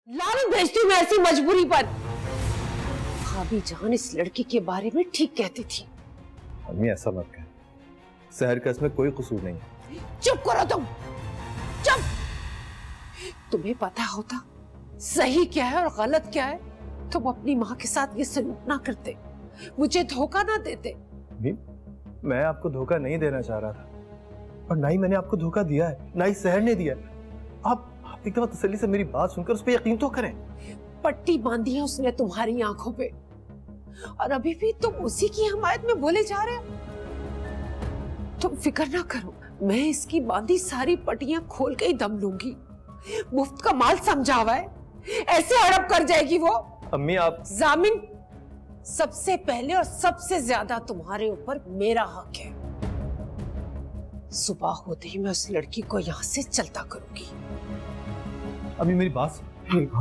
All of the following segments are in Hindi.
लाल भेजती हूँ मैं ऐसी मजबूरी पर। भाभी जान इस लड़की के बारे में ठीक कहती थी। अम्मी ऐसा मत कह, सहर का इसमें कोई कसूर नहीं है। चुप करो तुम, चुप। तुम्हें पता होता सही क्या है और गलत क्या है, तुम अपनी माँ के साथ ये सलूक ना करते, मुझे धोखा ना देते। मैं आपको धोखा नहीं देना चाह रहा था और ना ही मैंने आपको धोखा दिया है, ना ही सहर ने दिया है। आप एक दफा तसल्ली से मेरी बात सुनकर उस पर यकीन तो करें। पट्टी बांधी है उसने तुम्हारी आंखों पे और अभी भी तुम उसी की हमायत में बोले जा रहे हो। तुम फिक्र ना करो, मैं इसकी बांधी सारी पट्टियां खोल के ही दम लूंगी। मुफ्त का माल समझा हुआ है, ऐसे हड़प कर जाएगी वो। अम्मी आप जामिन, सबसे पहले और सबसे ज्यादा तुम्हारे ऊपर मेरा हक है। सुबह होते ही मैं उस लड़की को यहाँ से चलता करूंगी। अम्मी मेरी बात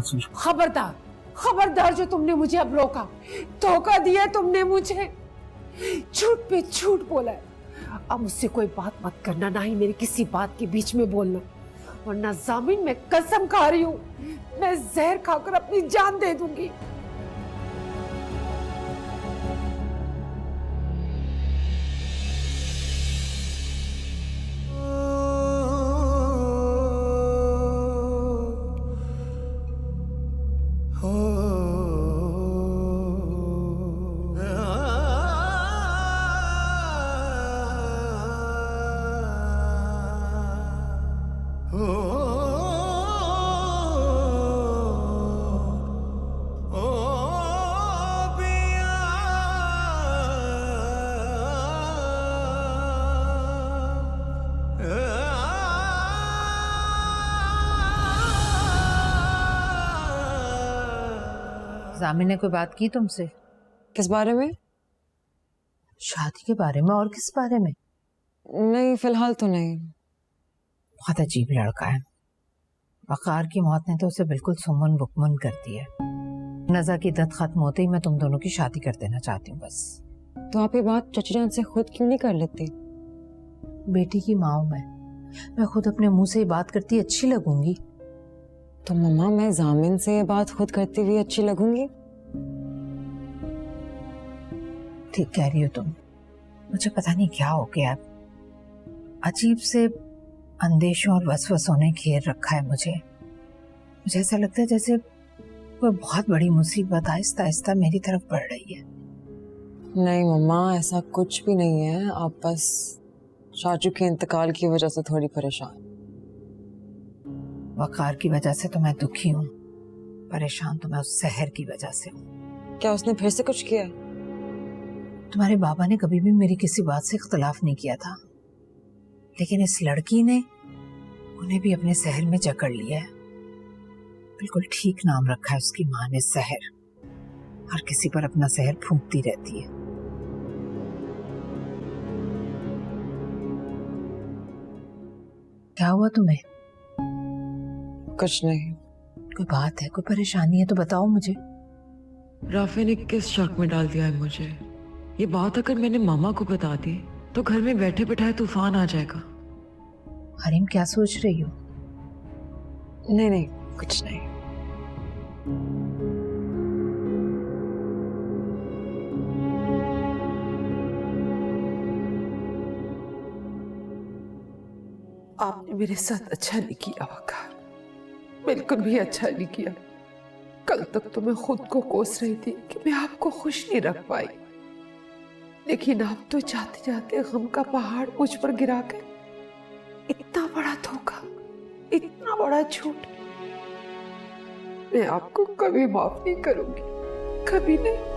सुन। खबरदार, खबरदार जो तुमने मुझे अब रोका, धोखा दिया तुमने मुझे, झूठ पे झूठ बोला है। अब मुझसे कोई बात मत करना, ना ही मेरी किसी बात के बीच में बोलना, वरना जामिन मैं कसम खा रही हूँ, मैं जहर खाकर अपनी जान दे दूंगी। जामिन ने कोई बात की तुमसे? किस बारे में? शादी के बारे में। और किस बारे में? नहीं, फिलहाल तो नहीं। बहुत अजीब लड़का है। वकार की मौत ने तो उसे बिल्कुल सुमन बुकमन कर दिया। नज़ा की दत खत्म होते ही मैं तुम दोनों की शादी कर देना चाहती हूँ बस। तो आप ये बात चची जान से खुद क्यों नहीं कर लेती? बेटी की माँ हूं मैं खुद अपने मुंह से ये बात करती अच्छी लगूंगी? तो मम्मा, मैं जामिन से ये बात खुद करती हुई अच्छी लगूंगी? ठीक कह रही हो तुम। मुझे पता नहीं क्या हो गया, अजीब से अंदेशों और वसवसों ने घेर रखा है मुझे ऐसा लगता है जैसे कोई बहुत बड़ी मुसीबत आहिस्ता आहिस्ता मेरी तरफ बढ़ रही है। नहीं मम्मा, ऐसा कुछ भी नहीं है। आप बस शाजू के इंतकाल की वजह से थोड़ी परेशान। वकार की वजह से तो मैं दुखी हूँ, परेशान तो मैं उस सहर की वजह से हूँ। क्या उसने फिर से कुछ किया? तुम्हारे बाबा ने कभी भी मेरी किसी बात से इख्तलाफ नहीं किया था, लेकिन इस लड़की ने उन्हें भी अपने सहर में जकड़ लिया है। बिल्कुल ठीक नाम रखा है उसकी माँ ने, सहर। हर किसी पर अपना सहर फूंकती रहती है। क्या हुआ तुम्हें? कुछ नहीं। कोई बात है, कोई परेशानी है तो बताओ मुझे। राफे ने किस शक में डाल दिया है मुझे? ये बात अगर मैंने मामा को बता दी तो घर में बैठे बिठाए तूफान आ जाएगा। हरीम, क्या सोच रही हो? नहीं नहीं, कुछ नहीं। आपने मेरे साथ अच्छा नहीं किया वकार, बिल्कुल भी अच्छा नहीं किया। कल तक तो मैं खुद को कोस रही थी कि मैं आपको खुश नहीं रख पाई, लेकिन आप तो जाते जाते गम का पहाड़ मुझ पर गिरा गए। इतना बड़ा धोखा, इतना बड़ा झूठ, मैं आपको कभी माफ नहीं करूंगी, कभी नहीं।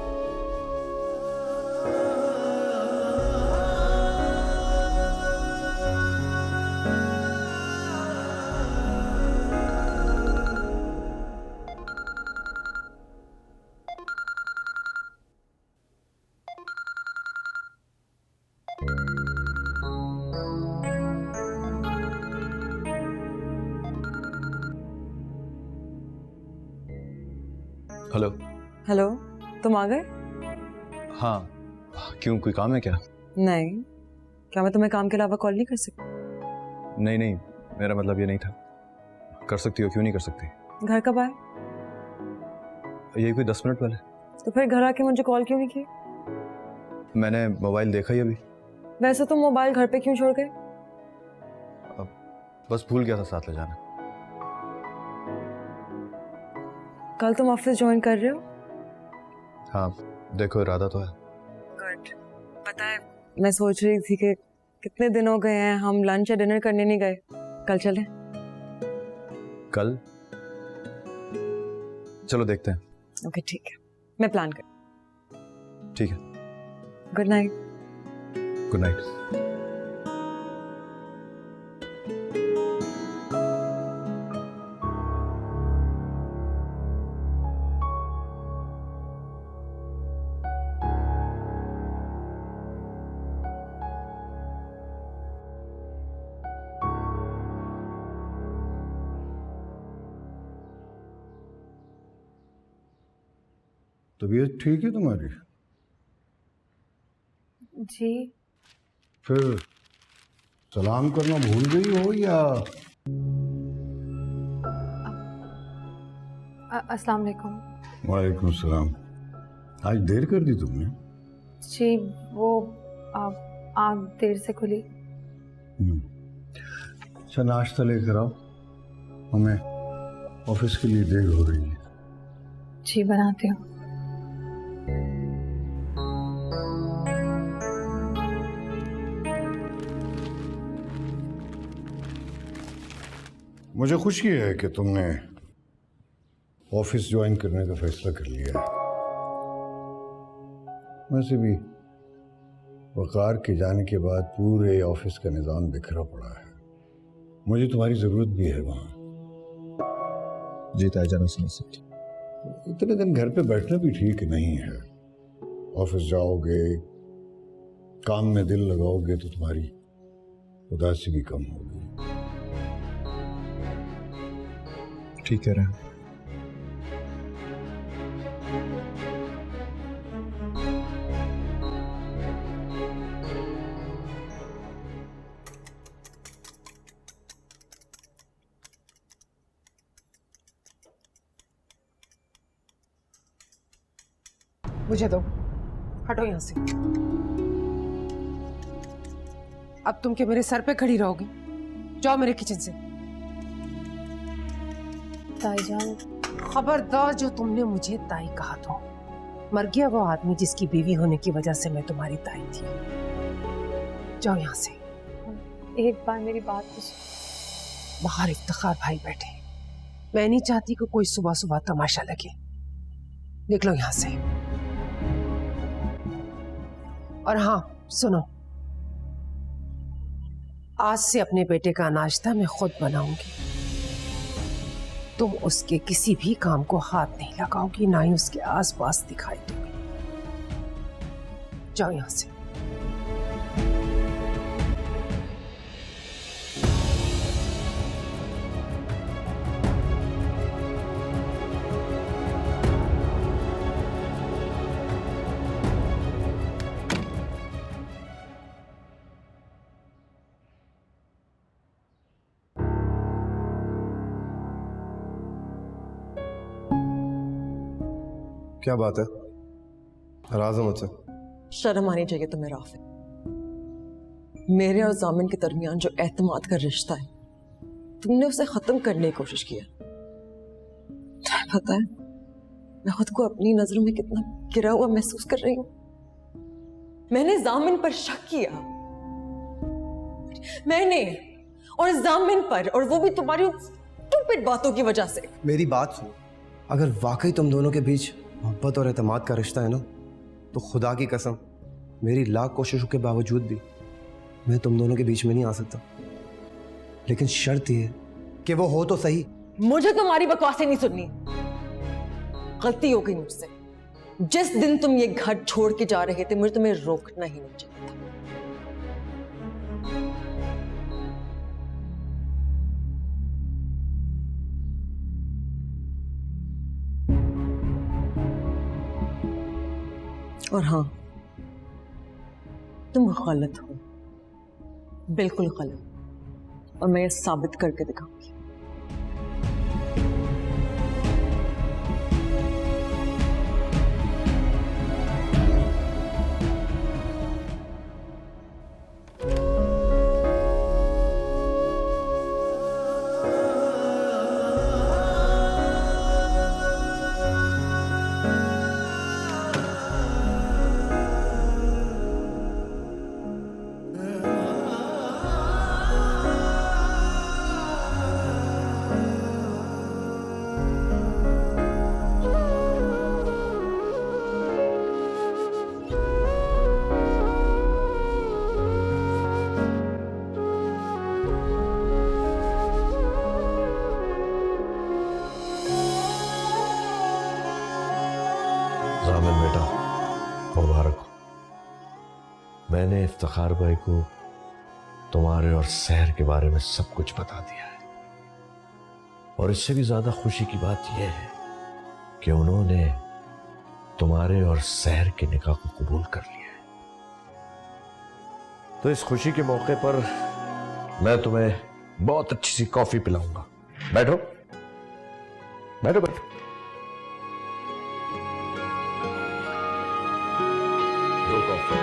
हेलो। हेलो, तुम आ गए? हाँ, क्यों, कोई काम है क्या? नहीं, क्या मैं तुम्हें काम के अलावा कॉल नहीं कर सकती? नहीं नहीं, मेरा मतलब ये नहीं था। कर सकती हो, क्यों नहीं कर सकती? घर कब आए? यही कोई 10 मिनट पहले। तो फिर घर आके मुझे कॉल क्यों नहीं की? मैंने मोबाइल देखा ही अभी। वैसे तुम मोबाइल घर पे क्यों छोड़ गए? बस भूल गया था साथ ले जाना। कल तुम ऑफिस ज्वाइन कर रहे हो? हाँ, देखो इरादा तो है। गुड। पता है, मैं सोच रही थी कि कितने दिन हो गए हैं हम लंच या डिनर करने नहीं गए। कल चलें? कल? चलो देखते हैं। ओके ठीक है, मैं प्लान कर। ठीक है। Good night. Good night. तबीयत ठीक है तुम्हारी? जी। फिर सलाम करना भूल गई हो या? अस्सलाम वालेकुम। वालेकुम सलाम। आज देर कर दी तुमने। जी वो आग देर से खुली। अच्छा नाश्ता लेकर आओ, हमें ऑफिस के लिए देर हो रही है। जी बनाती हूँ। मुझे खुशी है कि तुमने ऑफिस ज्वाइन करने का फैसला कर लिया है। वैसे भी वकार के जाने के बाद पूरे ऑफिस का निज़ाम बिखरा पड़ा है। मुझे तुम्हारी ज़रूरत भी है वहाँ। जी ताईजान, समझ सकती। इतने दिन घर पे बैठना भी ठीक नहीं है। ऑफिस जाओगे, काम में दिल लगाओगे तो तुम्हारी उदासी भी कम होगी। ठीक कह रहे हैं। मुझे दो, हटो यहाँ से। अब तुम क्या मेरे सर पे खड़ी रहोगी? जाओ मेरे किचन से। ताईजान। खबरदार, जो तुमने मुझे ताई कहा तो मर गया वो आदमी जिसकी बीवी होने की वजह से मैं तुम्हारी ताई थी। जाओ यहाँ से। एक बार मेरी बात तो सुनो। बाहर इफ्तिखार भाई बैठे, मैं नहीं चाहती कि कोई सुबह सुबह तमाशा लगे। निकलो यहाँ से। और हाँ सुनो, आज से अपने बेटे का नाश्ता मैं खुद बनाऊंगी। तुम उसके किसी भी काम को हाथ नहीं लगाओगी, ना ही उसके आसपास दिखाई दोगी। जाओ यहां से। क्या बात है? नाराज हो मुझसे? शर्म आनी चाहिए तुम्हें राफिक। मेरे और जामिन के दरमियान जो एतमाद का रिश्ता है, तुमने उसे खत्म करने की कोशिश किया। पता है मैं खुद को अपनी नजरों में कितना गिरा हुआ महसूस कर रही हूं। मैंने जामिन पर शक किया, मैंने, और जामिन पर, और वो भी तुम्हारी स्टूपिड बातों की वजह से। मेरी बात सुनो, अगर वाकई तुम दोनों के बीच मोहब्बत और एतमाद का रिश्ता है ना, तो खुदा की कसम मेरी लाख कोशिशों के बावजूद भी मैं तुम दोनों के बीच में नहीं आ सकता। लेकिन शर्त यह है कि वो हो तो सही। मुझे तुम्हारी बकवासें नहीं सुननी। गलती हो गई मुझसे। जिस दिन तुम ये घर छोड़ के जा रहे थे, मुझे तुम्हें रोकना ही नहीं चाहिए था। और हाँ, तुम गलत हो, बिल्कुल गलत, और मैं ये साबित करके दिखाऊंगी। मैंने इफ्तिखार भाई को तुम्हारे और सहर के बारे में सब कुछ बता दिया है। और इससे भी ज्यादा खुशी की बात यह है कि उन्होंने तुम्हारे और सहर के निकाह को कबूल कर लिया है। तो इस खुशी के मौके पर मैं तुम्हें बहुत अच्छी सी कॉफी पिलाऊंगा। बैठो बैठो बैठो। दो कॉफी।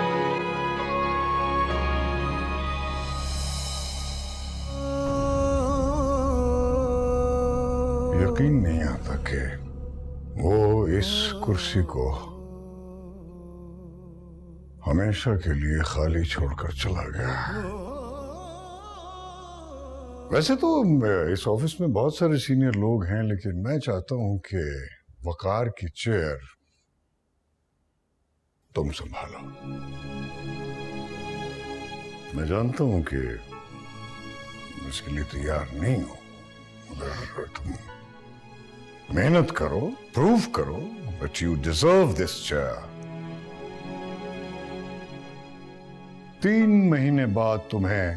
यकीन नहीं आता कि वो इस कुर्सी को हमेशा के लिए खाली छोड़कर चला गया। वैसे तो इस ऑफिस में बहुत सारे सीनियर लोग हैं, लेकिन मैं चाहता हूं कि वकार की चेयर तुम संभालो। मैं जानता हूं कि इसके लिए तैयार नहीं हो, मगर तुम मेहनत करो, प्रूव करो that you deserve this chair। 3 महीने बाद तुम्हें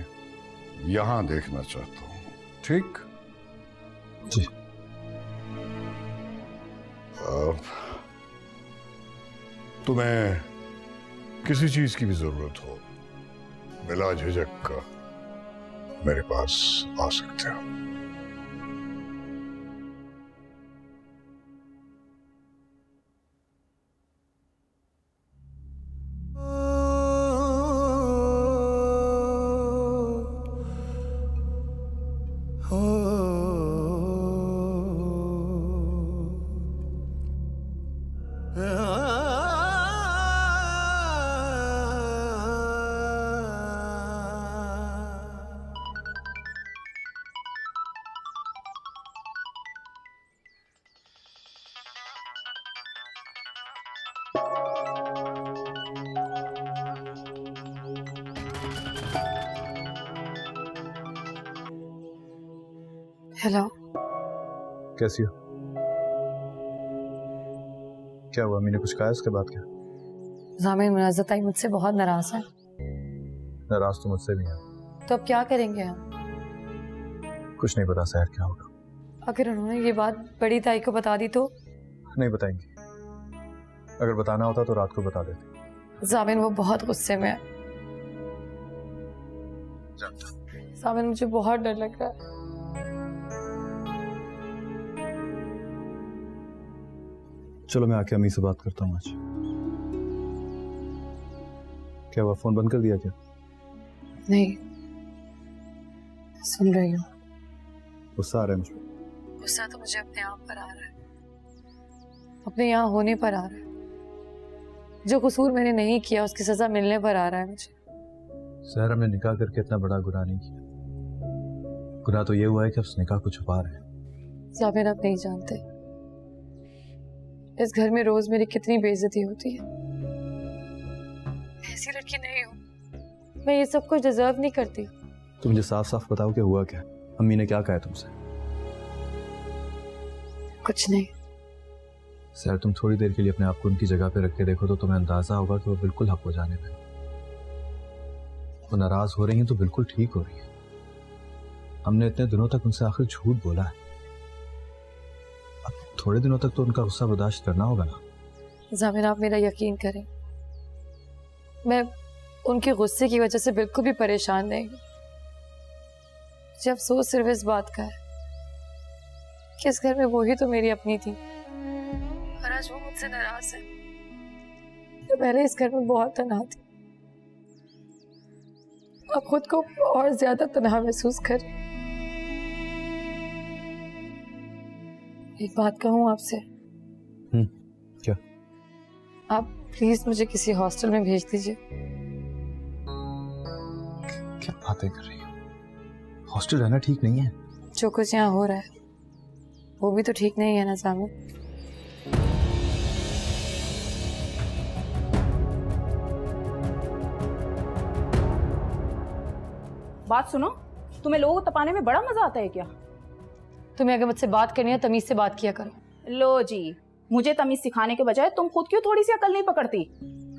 यहां देखना चाहता हूं, ठीक? जी। अब तुम्हें किसी चीज की भी जरूरत हो, बिला झिझक का मेरे पास आ सकते हो। हेलो, कैसी हो? क्या हुआ? मैंने कुछ कहा इसके बाद? क्या जामिन, मुनाज़त आई मुझसे बहुत नाराज है। नाराज तो मुझसे भी है। तो अब क्या करेंगे हम? कुछ नहीं पता सहर क्या होगा। अगर उन्होंने ये बात बड़ी ताई को बता दी तो? नहीं बताएंगे। अगर बताना होता तो रात को बता देते। जामिन, वो बहुत गुस्से में है। जामिन, मुझे बहुत डर लग रहा है। चलो मैं आके अम्मी से बात करता हूँ आज। क्या हुआ, फोन बंद कर दिया क्या? नहीं, सुन रही हूँ। गुस्सा आ रहा है मुझ पर? गुस्सा तो मुझे अपने आप पर आ रहा है, अपने यहाँ होने पर आ रहा है। जो कसूर मैंने नहीं किया उसकी सजा मिलने पर आ रहा है मुझे। सहर, हमने निकाह करके इतना बड़ा गुनाह नहीं किया। गुनाह तो ये हुआ है कि उस निकाह को छुपा रहे हैं। जामिन, आप नहीं जानते इस घर में रोज मेरी कितनी बेइज्जती होती है। ऐसी लड़की नहीं हूँ मैं, ये सब कुछ डिजर्व नहीं करती। तो मुझे साफ साफ बताओ कि हुआ क्या? अम्मी ने क्या कहा तुमसे? कुछ नहीं। सर, तुम थोड़ी देर के लिए अपने आप को उनकी जगह पे रख के देखो तो तुम्हें अंदाजा होगा कि वो बिल्कुल हक हो जाने में। वो नाराज हो रही हैं तो बिल्कुल ठीक हो रही है। हमने इतने दिनों तक उनसे आखिर झूठ बोला है, अब थोड़े दिनों तक तो उनका गुस्सा बर्दाश्त करना होगा ना। जामिन, आप मेरा यकीन करें, मैं उनके गुस्से की वजह से बिल्कुल भी परेशान नहीं। मुझे अफसोस सिर्फ इस बात का है कि इस घर में वो ही तो मेरी अपनी थी और आज वो मुझसे नाराज है। तो पहले इस घर में बहुत तन्हा थी, अब खुद को और ज्यादा तन्हा महसूस कर। एक बात कहूँ आपसे? क्या? आप प्लीज मुझे किसी हॉस्टल में भेज दीजिए। क्या बातें कर रही हो? हॉस्टल रहना ठीक नहीं है। जो कुछ यहाँ हो रहा है वो भी तो ठीक नहीं है ना जामिन। बात सुनो, तुम्हें लोगों को तपाने में बड़ा मजा आता है क्या? तुम्हें अगर मुझसे बात करनी है तमीज से बात किया करो। लो जी, मुझे तमीज सिखाने के बजाय तुम खुद क्यों थोड़ी सी अकल नहीं पकड़ती?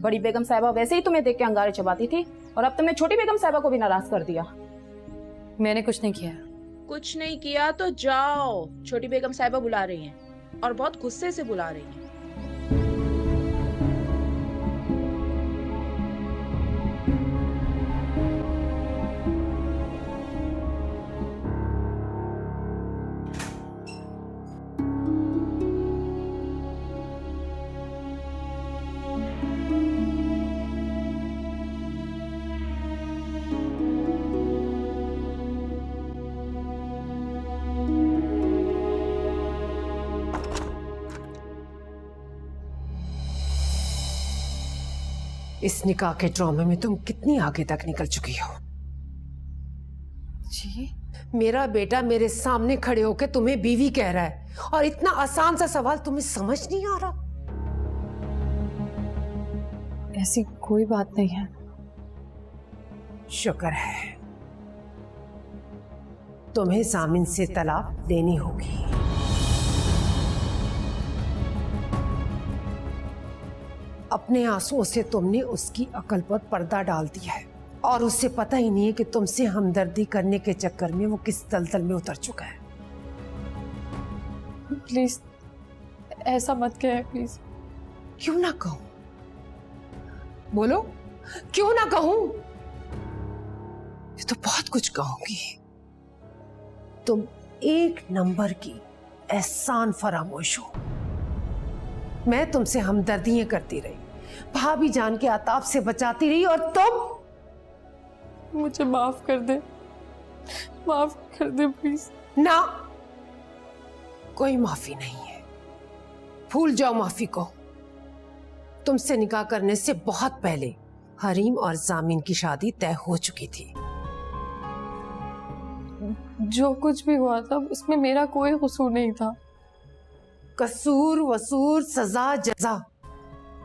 बड़ी बेगम साहिबा वैसे ही तुम्हें देख के अंगारे चबाती थी और अब तुमने छोटी बेगम साहिबा को भी नाराज कर दिया। मैंने कुछ नहीं किया। कुछ नहीं किया तो जाओ, छोटी बेगम साहिबा बुला रही हैं और बहुत गुस्से से बुला रही हैं। इस निकाह के ड्रामे में तुम कितनी आगे तक निकल चुकी हो? जी मेरा बेटा मेरे सामने खड़े होकर तुम्हें बीवी कह रहा है और इतना आसान सा सवाल तुम्हें समझ नहीं आ रहा? ऐसी कोई बात नहीं है। शुक्र है। तुम्हें जामिन से तलाक लेनी होगी। अपने आंसुओं से तुमने उसकी अकल पर पर्दा डाल दिया है और उसे पता ही नहीं है कि तुमसे हमदर्दी करने के चक्कर में वो किस दलदल में उतर चुका है। प्लीज ऐसा मत कहे प्लीज। क्यों ना कहूं? बोलो, क्यों ना कहूं? ये तो बहुत कुछ कहूंगी। तुम एक नंबर की एहसान फरामोश हो। मैं तुमसे हमदर्दियां करती रही, भाभी जान के आताप से बचाती रही और तुम मुझे माफ कर दे प्लीज। ना, कोई माफी नहीं है। भूल जाओ माफी को। तुमसे निकाह करने से बहुत पहले हरीम और जामिन की शादी तय हो चुकी थी। जो कुछ भी हुआ था उसमें मेरा कोई कसूर नहीं था। कसूर वसूर सजा जजा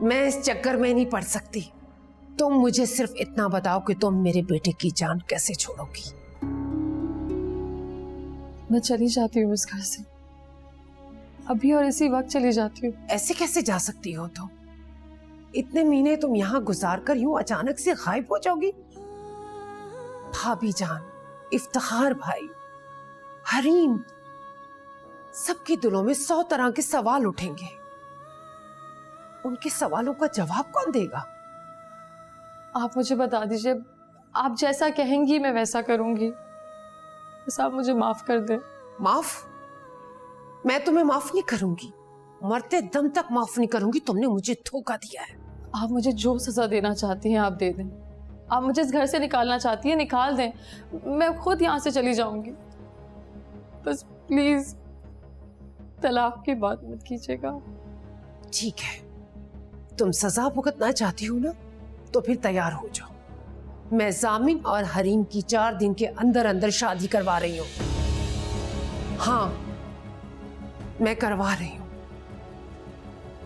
मैं इस चक्कर में नहीं पड़ सकती। तुम मुझे सिर्फ इतना बताओ कि तुम मेरे बेटे की जान कैसे छोड़ोगी? मैं चली जाती हूँ इस घर से, अभी और इसी वक्त चली जाती हूँ। ऐसे कैसे जा सकती हो तुम? इतने महीने तुम यहाँ गुजार कर यूं अचानक से गायब हो जाओगी? भाभी जान, इफ्तिखार भाई, हरीम, सबके दिलों में 100 तरह के सवाल उठेंगे। उनके सवालों का जवाब कौन देगा? आप मुझे बता दीजिए, आप जैसा कहेंगी मैं वैसा करूंगी। बस आप मुझे माफ कर दें। माफ? मैं तुम्हें माफ नहीं करूंगी, मरते दम तक माफ नहीं करूंगी। तुमने मुझे धोखा दिया है। आप मुझे जो सजा देना चाहती हैं आप दे दें। आप मुझे इस घर से निकालना चाहती हैं, निकाल दें। मैं खुद यहाँ से चली जाऊंगी। बस प्लीज तलाक की बात मत कीजिएगा। ठीक है, तुम सजा भुगतना चाहती हो ना, तो फिर तैयार हो जाओ। मैं जामिन और हरीम की 4 दिन के अंदर अंदर शादी करवा रही हूँ। हाँ, मैं करवा रही हूँ।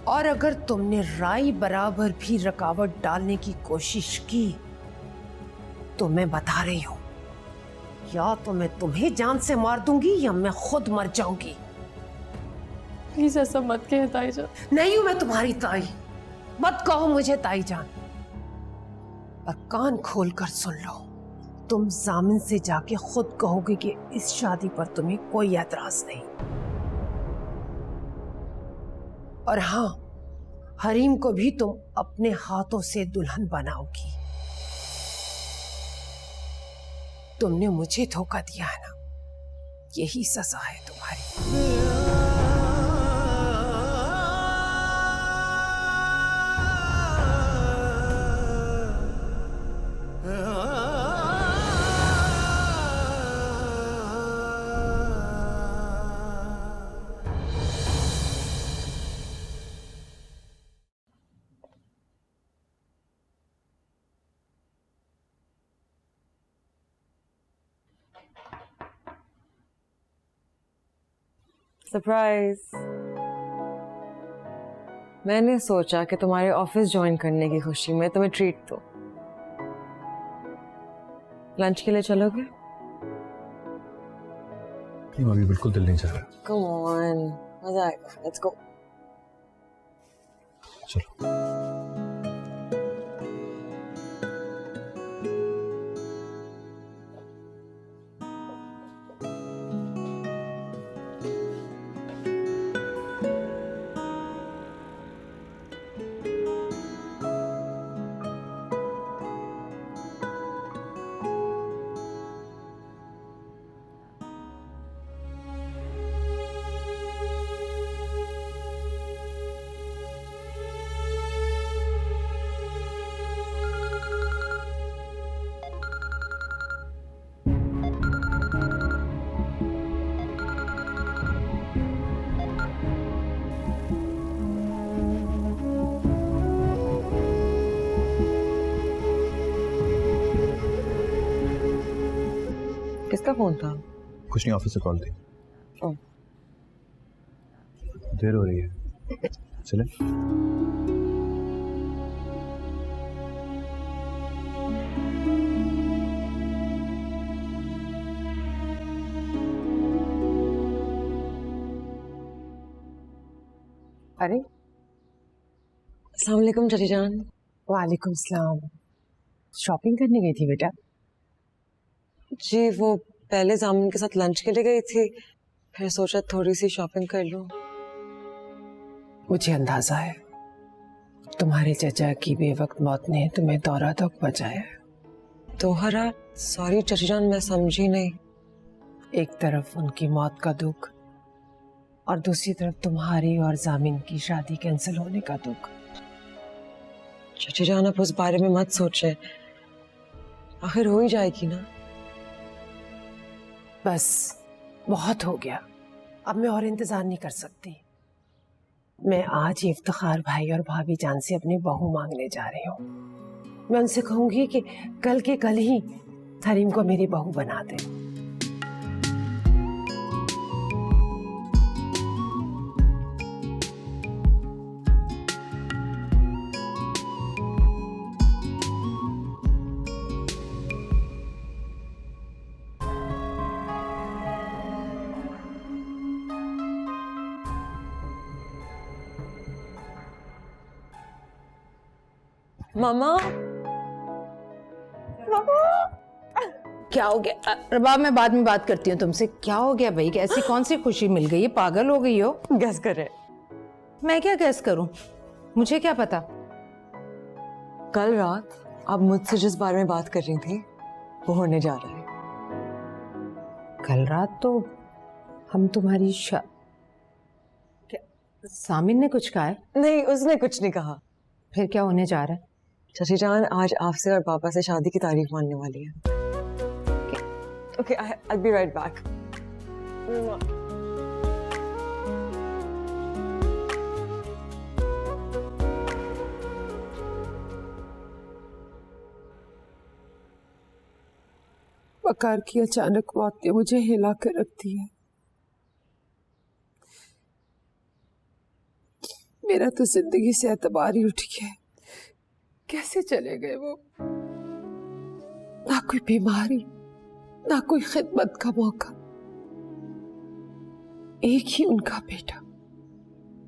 और अगर तुमने राई बराबर भी रुकावट डालने की कोशिश की तो मैं बता रही हूँ, या तो मैं तुम्हें जान से मार दूंगी या मैं खुद मर जाऊंगी। प्लीज ऐसा मत कहे ताई जान। नहीं हूं मैं तुम्हारी ताई, मत कहो मुझे ताई जान। और कान खोल कर सुन लो, तुम जामिन से जाके खुद कहोगे कि इस शादी पर तुम्हें कोई एतराज नहीं। और हाँ, हरीम को भी तुम अपने हाथों से दुल्हन बनाओगी। तुमने मुझे धोखा दिया है ना, यही सजा है तुम्हारी। सरप्राइज। मैंने सोचा कि तुम्हारे ऑफिस ज्वाइन करने की खुशी में तुम्हें ट्रीट दूं। लंच के लिए चलोगे? अभी बिल्कुल दिल नहीं चाह रहा। कम ऑन, मजा आएगा। Let's go. चलो। किसका फोन था? कुछ नहीं, ऑफिस से कॉल थी। ओह। देर हो रही है, चले? अरे अस्सलाम वालेकुम चाची जान। वालेकुम सलाम। शॉपिंग करने गई थी बेटा? जी वो पहले जामिन के साथ लंच के लिए गई थी, फिर सोचा थोड़ी सी शॉपिंग कर लूं। मुझे अंदाजा है तुम्हारे चचा की बेवक्त मौत ने तुम्हें दौरा तक बचाया है। दोहरा? सॉरी चाची जान, मैं समझी नहीं। एक तरफ उनकी मौत का दुख और दूसरी तरफ तुम्हारी और जामिन की शादी कैंसिल होने का दुख। चाची जान आप उस बारे में मत सोचें, आखिर हो ही जाएगी ना। बस बहुत हो गया, अब मैं और इंतजार नहीं कर सकती। मैं आज ही इफ्तिखार भाई और भाभी जान से अपनी बहू मांगने जा रही हूँ। मैं उनसे कहूंगी कि कल के कल ही हरीम को मेरी बहू बना दे। मामा, क्या हो गया रबाब? मैं बाद में बात करती हूँ तुमसे। क्या हो गया भाई? कैसी कौन सी खुशी मिल गई है? पागल हो गई हो? गैस कर रहे? मैं क्या गैस करूं? मुझे क्या पता? कल रात आप मुझसे जिस बारे में बात कर रही थी वो होने जा रहा है। कल रात तो हम तुम्हारी क्या सामिन ने कुछ कहा है? नहीं, उसने कुछ नहीं कहा। फिर क्या होने जा रहा है? चाची जान आज आपसे और पापा से शादी की तारीख मानने वाली है। Okay, I'll be right back. वकार की अचानक मौत ने मुझे हिला कर रख दिया। मेरा तो जिंदगी से एतबार ही उठ गया। कैसे चले गए वो? ना कोई बीमारी, ना कोई खिदमत का मौका। एक ही उनका बेटा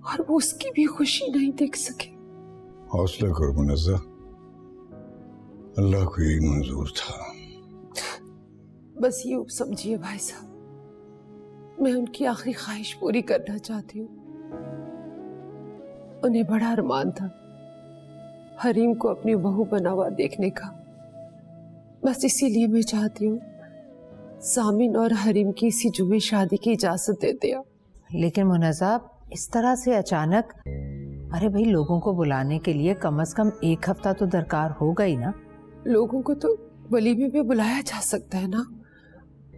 और वो उसकी भी खुशी नहीं देख सके। हौसला करो मुनज़्ज़ा, अल्लाह को यही मंजूर था। बस ये समझिए भाई साहब, मैं उनकी आखिरी ख्वाहिश पूरी करना चाहती हूँ। उन्हें बड़ा अरमान था हरीम को अपनी बहू बना हुआ देखने का। बस इसीलिए मैं चाहती हूँ सामिन और हरीम की इसी जुमे शादी की इजाजत दे दिया। लेकिन मुनज़्ज़ा इस तरह से अचानक? अरे भाई, लोगों को बुलाने के लिए कम से कम एक हफ्ता तो दरकार होगा ही ना। लोगों को तो वलीमे पे बुलाया जा सकता है ना,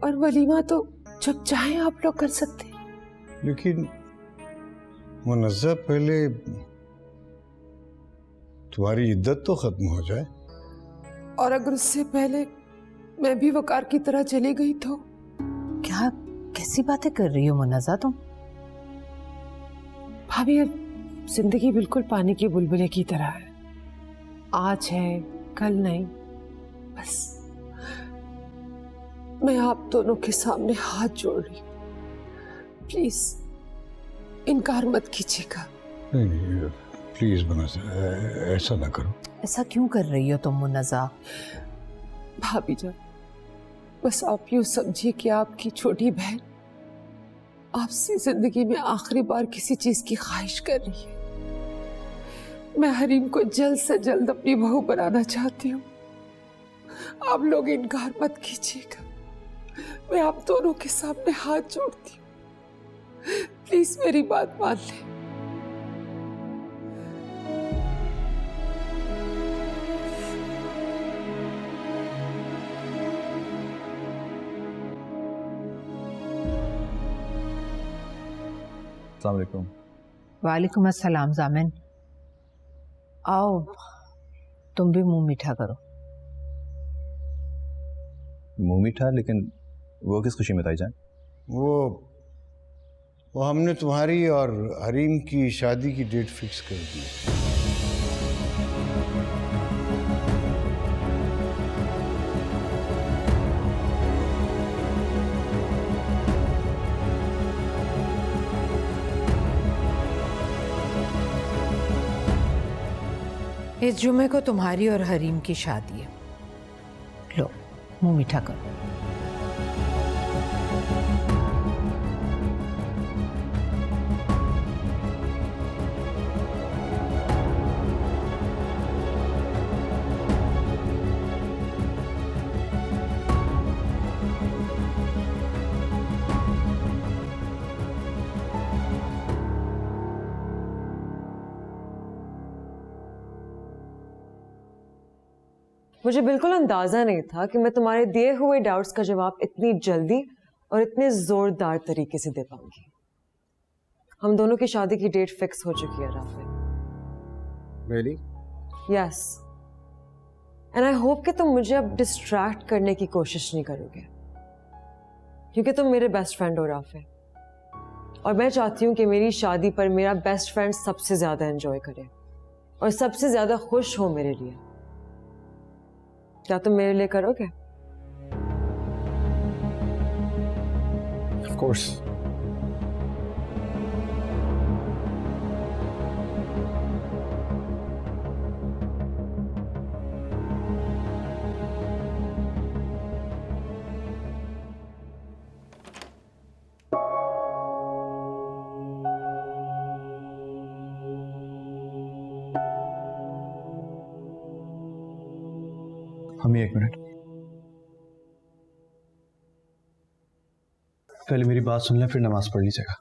और वलीमा तो जब चाहे आप लोग कर सकते हैं। लेकिन मुनज़्ज़ा पहले तुम्हारी इद्दत तो खत्म हो जाए। और अगर उससे पहले मैं भी वकार की तरह चली गई तो? क्या कैसी बातें कर रही हो मुनज़्ज़ा तुम? भाभी, अब जिंदगी बिल्कुल पानी की बुलबुले की तरह है। आज है, कल नहीं। बस मैं आप दोनों के सामने हाथ जोड़ रही हूँ, प्लीज इनकार मत कीजिएगा। नहीं, प्लीज मुनज़्ज़ा ऐसा ना करो। ऐसा क्यों कर रही हो तुम मुनज़्ज़ा? भाभी जान, बस आप यूं समझिए कि आपकी छोटी बहन आपसे जिंदगी में आखिरी बार किसी चीज की ख्वाहिश कर रही है। मैं हरीम को जल्द से जल्द अपनी बहू बनाना चाहती हूँ। आप लोग इनकार मत कीजिएगा। मैं आप दोनों के सामने हाथ जोड़ती हूँ, प्लीज मेरी बात मान लें। अस्सलाम वालेकुम। वालेकुम अस्सलाम। जामिन आओ, तुम भी मुंह मीठा करो। मुंह मीठा, लेकिन वो किस खुशी में ताईजान? वो हमने तुम्हारी और हरीम की शादी की डेट फिक्स कर दी। इस जुमे को तुम्हारी और हरीम की शादी है। लो मुंह मीठा करो। मुझे बिल्कुल अंदाजा नहीं था कि मैं तुम्हारे दिए हुए डाउट्स का जवाब इतनी जल्दी और इतने जोरदार तरीके से दे पाऊंगी। हम दोनों की शादी की डेट फिक्स हो चुकी है Rafale. Really? Yes, and I hope कि तुम मुझे अब डिस्ट्रैक्ट करने की कोशिश नहीं करोगे, क्योंकि तुम मेरे बेस्ट फ्रेंड हो राफेल, और मैं चाहती हूँ कि मेरी शादी पर मेरा बेस्ट फ्रेंड सबसे ज्यादा एंजॉय करे और सबसे ज्यादा खुश हो मेरे लिए। क्या तुम मेरे लिए करोगे? Of course. हम एक मिनट, पहले मेरी बात सुन लें फिर नमाज पढ़ लीजिएगा।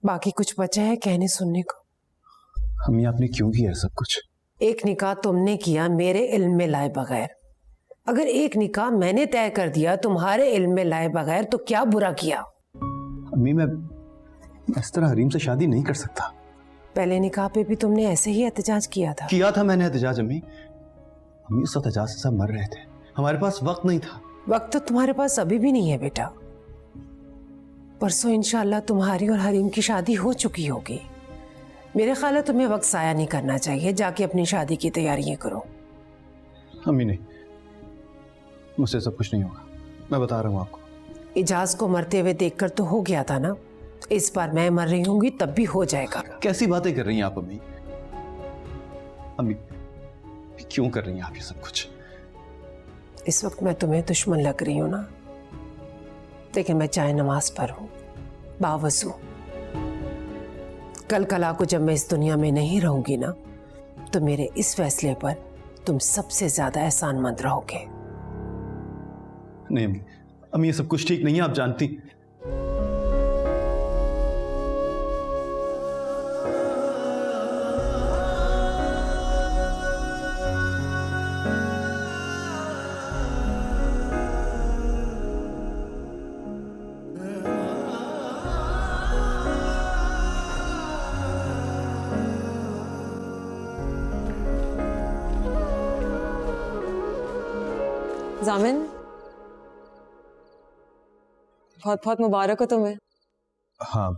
बाकी कुछ बचा है कहने सुनने को? हम आपने क्यों किया है सब कुछ? एक निकाह तुमने किया मेरे इल्म में लाए बगैर। अगर एक निकाह मैंने तय कर दिया तुम्हारे इल्म में लाए बगैर तो क्या बुरा किया? अम्मी मैं इस तरह हरीम से शादी नहीं कर सकता। पहले निकाह पे भी तुमने ऐसे ही एहतजाज किया था। किया था मैंने एहतजाज अम्मी। अम्मी उस एहतजाज से सब मर रहे थे, हमारे पास वक्त नहीं था। वक्त तो तुम्हारे पास अभी भी नहीं है बेटा। परसों इंशाल्लाह तुम्हारी और हरीम की शादी हो चुकी होगी। मेरे ख्याल है तुम्हें वक्त ज़ाया नहीं करना चाहिए, जाके अपनी शादी की तैयारियां करो। अम्मी नहीं, मुझसे सब कुछ नहीं होगा, मैं बता रहा हूँ आपको। इजाज को मरते हुए देखकर तो हो गया था ना, इस बार मैं मर रही होंगी तब भी हो जाएगा। कैसी बातें कर रही हैं आप अम्मी? अम्मी क्यों कर रही हैं आप ये सब कुछ? इस वक्त मैं तुम्हें दुश्मन लग रही हूं ना, लेकिन मैं चाहे नमाज पर हूं, बावजू। कल कला को जब मैं इस दुनिया में नहीं रहूंगी ना, तो मेरे इस फैसले पर तुम सबसे ज्यादा एहसानमंद रहोगे। नहीं अम्मी, अम्मी ये सब कुछ ठीक नहीं है, आप जानती। जामिन, बहुत बहुत मुबारक हो तुम्हें। हाँ,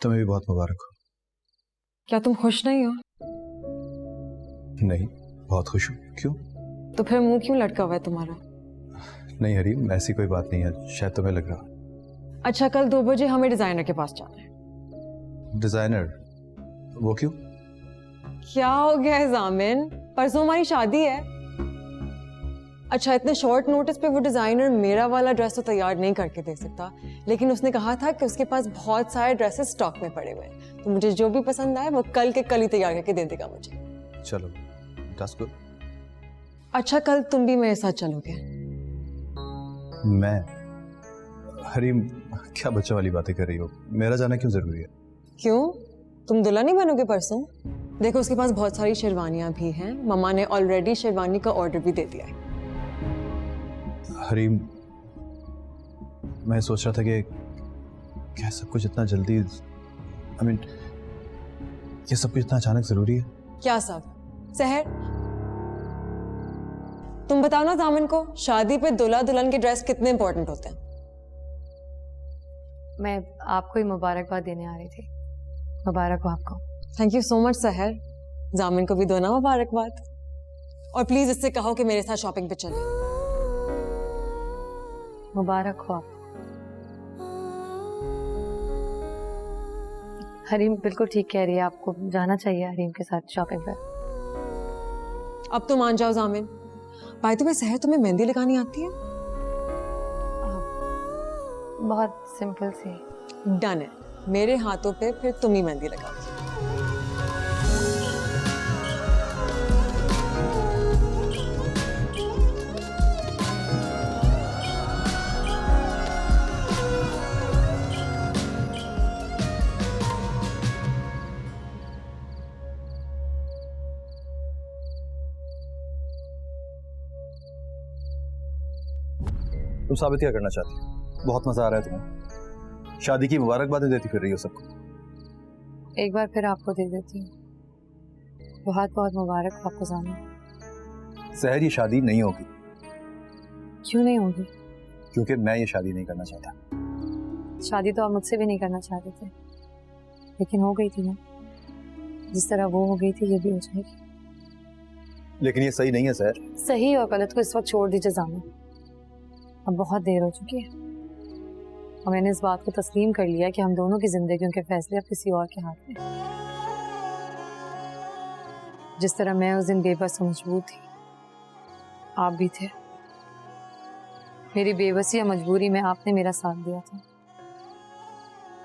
तुम्हें भी बहुत मुबारक हो। क्या तुम खुश नहीं हो? नहीं, बहुत खुश हूँ। क्यों? तो फिर मुंह क्यों लटका हुआ है तुम्हारा? नहीं हरीम, ऐसी कोई बात नहीं है, शायद तुम्हें लग रहा। अच्छा, कल 2 बजे हमें डिजाइनर के पास जाना है। डिजाइनर? वो क्यों? क्या हो गया है जामिन? परसों हमारी शादी है। अच्छा, इतने शॉर्ट नोटिस पे वो डिजाइनर मेरा वाला ड्रेस तो तैयार नहीं करके दे सकता, लेकिन उसने कहा था कि उसके पास बहुत सारे ड्रेसेस स्टॉक में पड़े हुए हैं, तो मुझे जो भी पसंद आए वो कल के कल ही तैयार करके दे देगा मुझे। चलो, that's good। अच्छा, कल तुम भी मेरे साथ चलोगे? मैं? हरीम, क्या बच्चों वाली बातें कर रही हो? मेरा जाना क्यों जरूरी है? क्यों? तुम दुल्हन नहीं बनोगे परसों? देखो, उसके पास बहुत सारी शेरवानियां भी हैं, मम्मा ने ऑलरेडी शेरवानी का ऑर्डर भी दे दिया है। हरीम, मैं सोच रहा था कि क्या सब कुछ इतना जल्दी, ये सब कुछ इतना अचानक जरूरी है? क्या सब? सहर, तुम बताओ ना जामिन को, शादी पे दूल्हा दुल्हन के ड्रेस कितने इंपॉर्टेंट होते हैं? मैं आपको ही मुबारकबाद देने आ रही थी। मुबारक हो आपको। थैंक यू सो मच सहर। जामिन को भी दो ना मुबारकबाद। और प्लीज इससे कहो कि मेरे साथ शॉपिंग पे चले। मुबारक हो आप। हरीम बिल्कुल ठीक कह रही है, आपको जाना चाहिए हरीम के साथ शॉपिंग पर। अब तो मान जाओ जामिन। भाई तुम्हें सहर, तुम्हें मेहंदी लगानी आती है? बहुत सिंपल सी। डन है, मेरे हाथों पे फिर तुम ही मेहंदी लगाओ। तुम साबित क्या करना चाहती हो? बहुत मजा आ रहा है तुम्हें, शादी की मुबारकबादें देती फिर रही हो सबको। एक बार फिर आपको दे देती हूँ। बहुत बहुत मुबारक हो आपको जामिन। सहर, ये शादी नहीं होगी। क्यों नहीं होगी? क्योंकि मैं ये शादी नहीं करना चाहता। शादी तो आप मुझसे भी नहीं करना चाहते थे, लेकिन हो गई थी ना। जिस तरह वो हो गई थी ये भी हो जाएगी। लेकिन ये सही नहीं है सहर। सही और गलत को इस वक्त छोड़ दीजिए जामिन। अब बहुत देर हो चुकी है और मैंने इस बात को तस्लीम कर लिया कि हम दोनों की जिंदगियों के फैसले अब किसी और के हाथ में। जिस तरह मैं उस दिन बेबस और मजबूर थी, आप भी थे। मेरी बेबसी या मजबूरी में आपने मेरा साथ दिया था।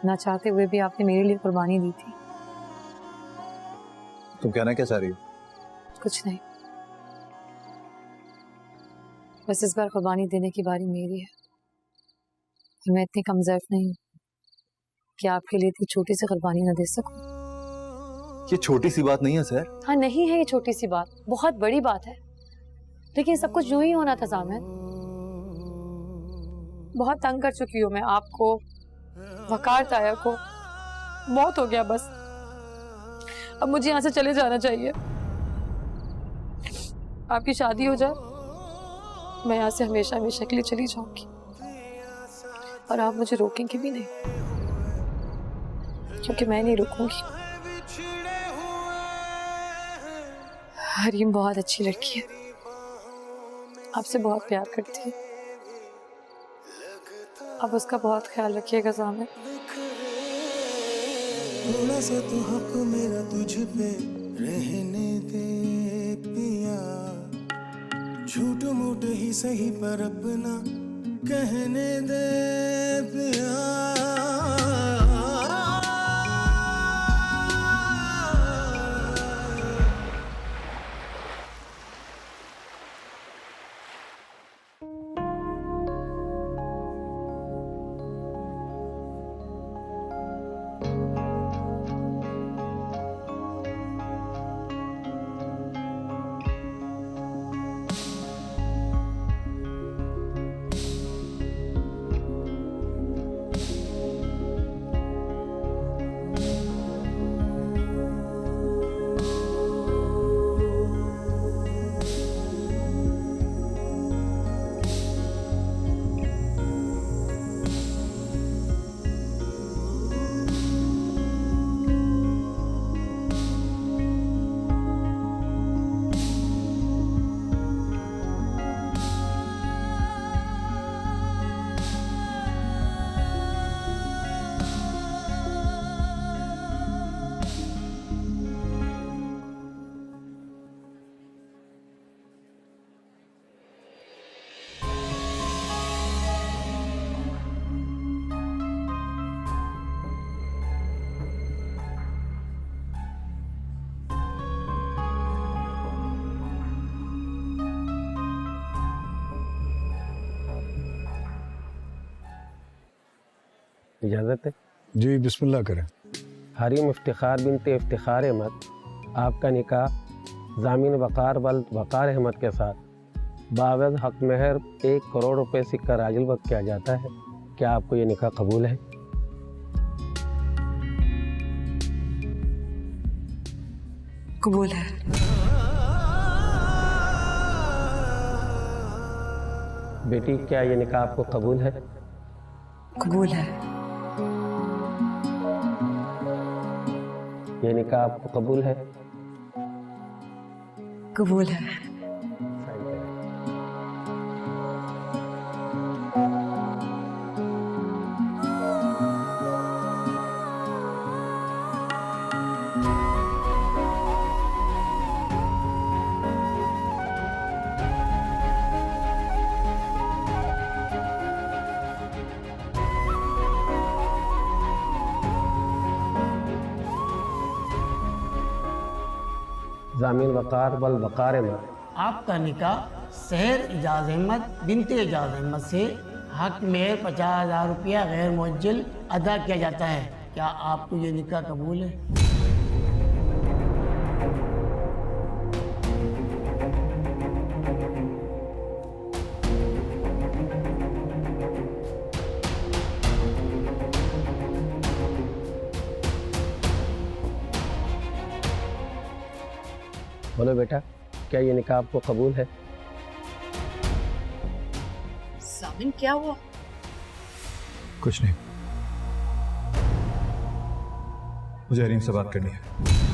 ना चाहते हुए भी आपने मेरे लिए कुर्बानी दी थी। तुम कहना क्या चाह रही हो? कुछ नहीं, बस इस बार कुर्बानी देने की बारी मेरी है। मैं इतनी कमजोर नहीं हूँ कि आपके लिए इतनी छोटी सी कुर्बानी न दे सकूं। ये छोटी सी बात नहीं है सर। हाँ नहीं है ये छोटी सी बात, बहुत बड़ी बात है। लेकिन सब कुछ यूं ही होना था जामिन। बहुत तंग कर चुकी हूँ मैं आपको, वकार ताया को। बहुत हो गया बस। अब मुझे यहाँ से चले जाना चाहिए। आपकी शादी हो जाए, मैं यहाँ से हमेशा हमेशा के लिए चली जाऊंगी और आप मुझे रोकेंगे भी नहीं, क्योंकि मैं नहीं रुकूंगी। हरीम बहुत अच्छी लड़की है, आपसे बहुत प्यार करती है। आप उसका बहुत ख्याल रखिएगा जामिन। थोड़ा सा तो हक मेरा तुझ पे रहने दे पिया, झूठ मूठ ही सही पर अपना कहने दे पिया। इजाज़त है? जी बिस्मिल्लाह करें। हरीम इफ्तिखार बिनते इफ्तिखार अहमद, आपका निकाह ज़ामिन वक़ार वल्द वक़ार अहमद के साथ बावज़ हक महर 1 करोड़ रुपए सिक्का राजिल वक्त किया जाता है। क्या आपको ये निकाह कबूल है? कबूल है। बेटी, क्या ये निकाह आपको कबूल है? कबूल है। ये निकाह आपको कबूल है? कबूल है। जामिन वकार बल वकार अहमद। आपका निकाह सहर एजाज अहमद बिनते एजाज अहमद से हक में 50,000 रुपया गैर मुअज्जल अदा किया जाता है। क्या आपको ये निकाह कबूल है? बोलो बेटा, क्या ये निकाह आपको कबूल है? सामिन, क्या हुआ? कुछ नहीं, मुझे अरीम से बात करनी है।